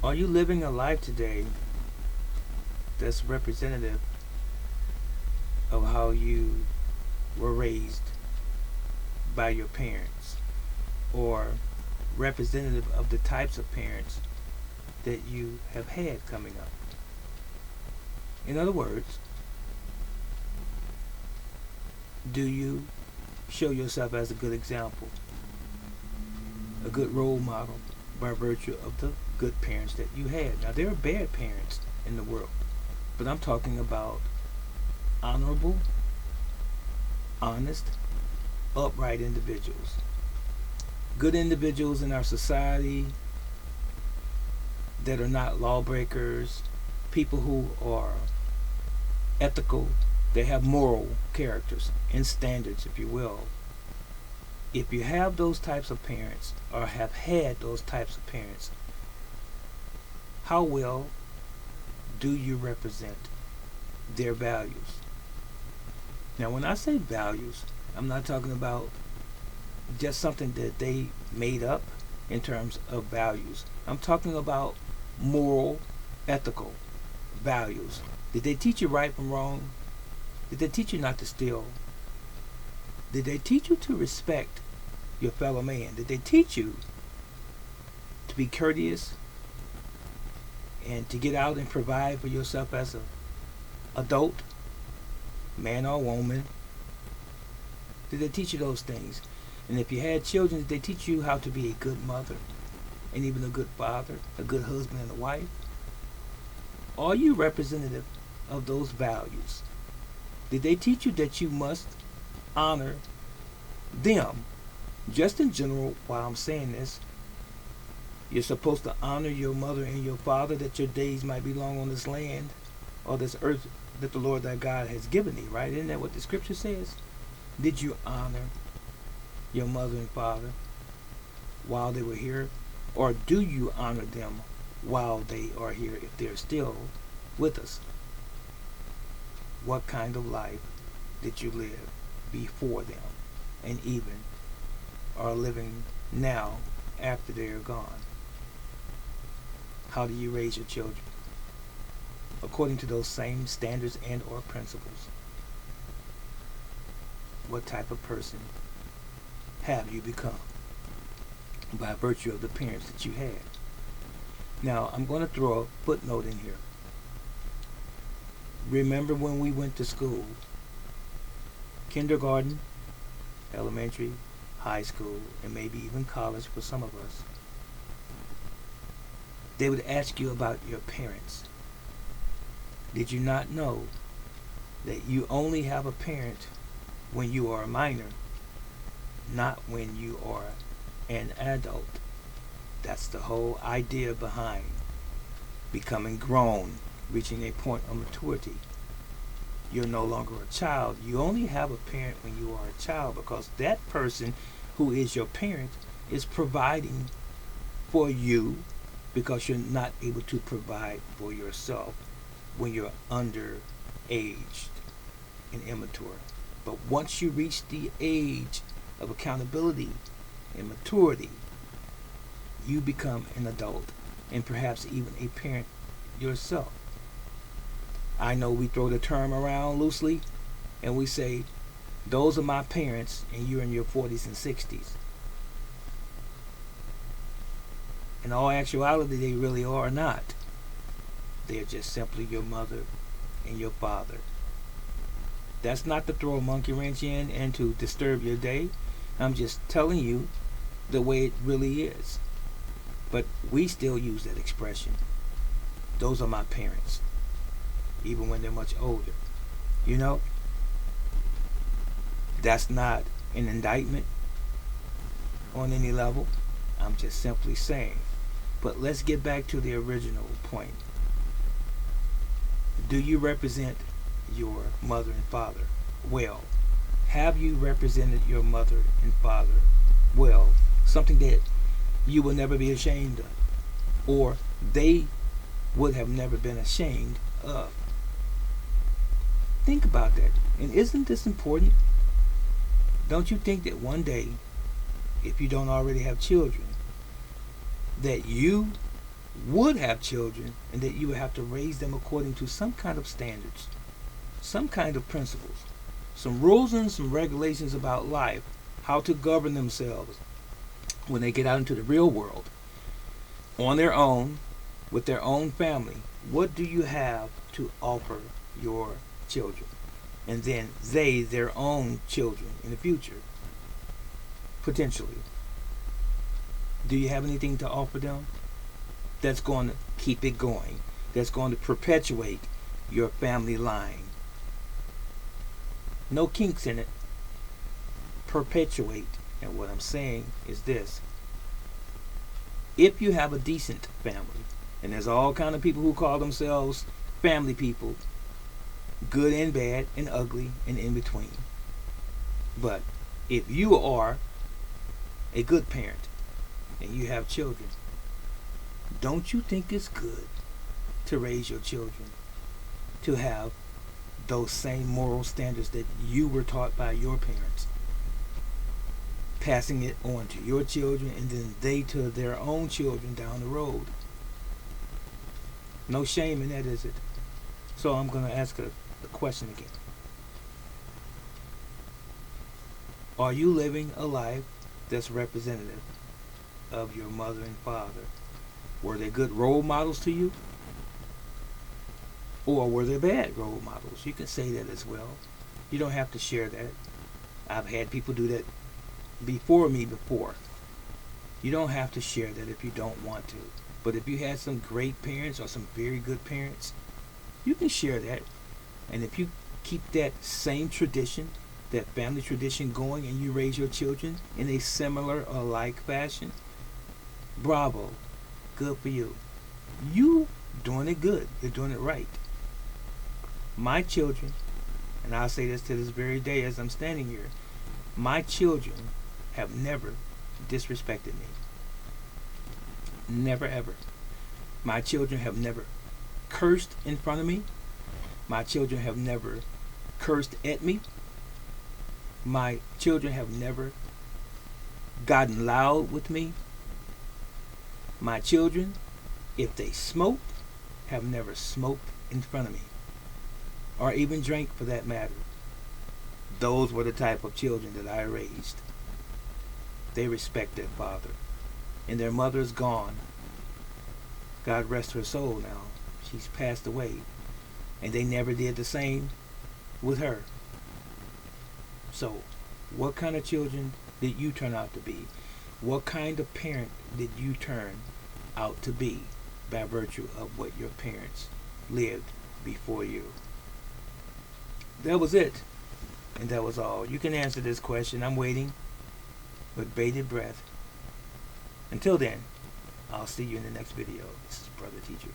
Are you living a life today that's representative of how you were raised by your parents, or representative of the types of parents that you have had coming up? In other words, do you show yourself as a good example, a good role model, by virtue of the good parents that you had? Now, there are bad parents in the world, but I'm talking about honorable, honest, upright individuals. Good individuals in our society that are not lawbreakers, people who are ethical, they have moral characters and standards, if you will. If you have those types of parents, or have had those types of parents, how well do you represent their values? Now, when I say values, I'm not talking about just something that they made up in terms of values. I'm talking about moral, ethical values. Did they teach you right from wrong? Did they teach you not to steal? Did they teach you to respect your fellow man? Did they teach you to be courteous and to get out and provide for yourself as an adult, man or woman? Did they teach you those things? And if you had children, did they teach you how to be a good mother and even a good father, a good husband and a wife? Are you representative of those values? Did they teach you that you must honor them? Just in general, while I'm saying this, you're supposed to honor your mother and your father, that your days might be long on this land or this earth that the Lord thy God has given thee, right? Isn't that what the scripture says? Did you honor your mother and father while they were here? Or do you honor them while they are here, if they're still with us? What kind of life did you live before them, and even are living now after they are gone? How do you raise your children? According to those same standards and or principles. What type of person have you become by virtue of the parents that you had? Now, I'm going to throw a footnote in here. Remember when we went to school, kindergarten, elementary, high school, and maybe even college for some of us, they would ask you about your parents. Did you not know that you only have a parent when you are a minor, not when you are an adult? That's the whole idea behind becoming grown, reaching a point of maturity. You're no longer a child. You only have a parent when you are a child, because that person who is your parent is providing for you, because you're not able to provide for yourself when you're underaged and immature. But once you reach the age of accountability and maturity, you become an adult and perhaps even a parent yourself. I know we throw the term around loosely and we say, those are my parents, and you're in your 40s and 60s. In all actuality, they really are not. They're just simply your mother and your father. That's not to throw a monkey wrench in and to disturb your day. I'm just telling you the way it really is. But we still use that expression. Those are my parents, even when they're much older. You know, that's not an indictment on any level. I'm just simply saying. But let's get back to the original point. Do you represent your mother and father well? Have you represented your mother and father well? Something that you will never be ashamed of, or they would have never been ashamed of. Think about that. And isn't this important? Don't you think that one day, if you don't already have children, that you would have children, and that you would have to raise them according to some kind of standards, some kind of principles, some rules and some regulations about life, how to govern themselves when they get out into the real world on their own, with their own family. What do you have to offer your children? And then they, their own children in the future, potentially. Do you have anything to offer them that's going to keep it going, that's going to perpetuate your family line? No kinks in it. Perpetuate. And what I'm saying is this: if you have a decent family, and there's all kind of people who call themselves family people, good and bad and ugly and in between. But if you are a good parent and you have children, don't you think it's good to raise your children to have those same moral standards that you were taught by your parents, passing it on to your children, and then they to their own children down the road? No shame in that, is it? So I'm going to ask a question again. Are you living a life that's representative of your mother and father? Were they good role models to you? Or were they bad role models? You can say that as well. You don't have to share that. I've had people do that before me before. You don't have to share that if you don't want to. But if you had some great parents or some very good parents, you can share that. And if you keep that same tradition, that family tradition going, and you raise your children in a similar or like fashion, bravo. Good for you. You doing it good. You're doing it right. My children, and I'll say this to this very day as I'm standing here, my children have never disrespected me. Never ever. My children have never cursed in front of me. My children have never cursed at me. My children have never gotten loud with me. My children, if they smoke, have never smoked in front of me, or even drank for that matter. Those were the type of children that I raised. They respect their father. And their mother's gone. God rest her soul now. She's passed away. And they never did the same with her. So, what kind of children did you turn out to be? What kind of parent did you turn out to be by virtue of what your parents lived before you? That was it. And that was all. You can answer this question. I'm waiting with bated breath. Until then, I'll see you in the next video. This is Brother Teacher.